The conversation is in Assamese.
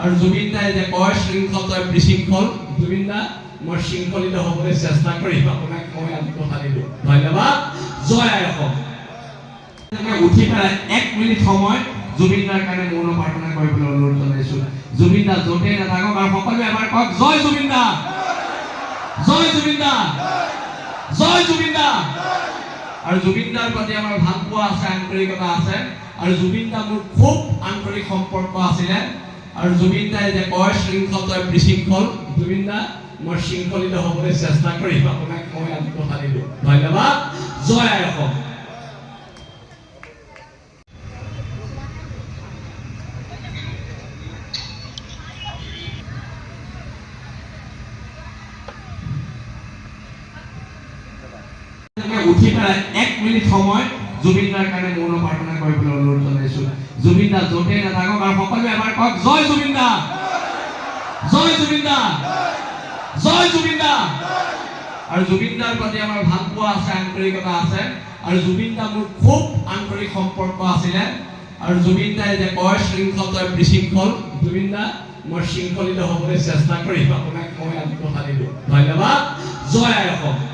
আৰু জুবিন দাই যে কয় শৃংখল তই বিশৃংখল, জুবিন দা মই শৃংখলিত হ'বলৈ চেষ্টা কৰিম, আপোনাক মই আজি কথা দিলোঁ। ধন্যবাদ। জয় আই অসম। উঠি পেলাই 1 মিনিট সময় জুবিন দাৰ কাৰণে মৌন প্ৰাৰ্থনা কৰিবলৈ অনুৰোধ জনাইছোঁ। জুবিন দা য'তেই নাথাকক আৰু সকলোৱে এবাৰ কওক জয় জুবিন দা, জয় জুবিন দা, জয় জুবিন দা। আৰু জুবিন দাৰ প্ৰতি আমাৰ ভাল পোৱা আছে, আন্তৰিকতা আছে, আৰু জুবিন দা মোৰ খুব আন্তৰিক সম্পৰ্ক আছিলে। আৰু জুবিন দাই যে কয় শৃংখল তই বিশৃংখল, জুবিন দা মই শৃংখলিত হ'বলৈ চেষ্টা কৰিম, আপোনাক মই আজি কথা দিলোঁ। ধন্যবাদ। জয় আই অসম। উঠি পেলাই 1 মিনিট সময় জুবিন দাৰ কাৰণে মৌন প্ৰাৰ্থনা কৰিবলৈ অনুৰোধ জনাইছোঁ। জুবিন দা য'তেই নাথাকক আৰু সকলোৱে এবাৰ কওক জয় জুবিন দা, জয় জুবিন দা, জয় জুবিন দা। আৰু জুবিন দাৰ প্ৰতি আমাৰ ভাল পোৱা আছে, আন্তৰিকতা আছে, আৰু জুবিন দা মোৰ খুব আন্তৰিক সম্পৰ্ক আছিলে। আৰু জুবিন দাই যে কয় শৃংখল তই বিশৃংখল, জুবিন দা মই শৃংখলিত হ'বলৈ চেষ্টা কৰিম, আপোনাক মই আজি কথা দিলোঁ। ধন্যবাদ। জয় আই অসম।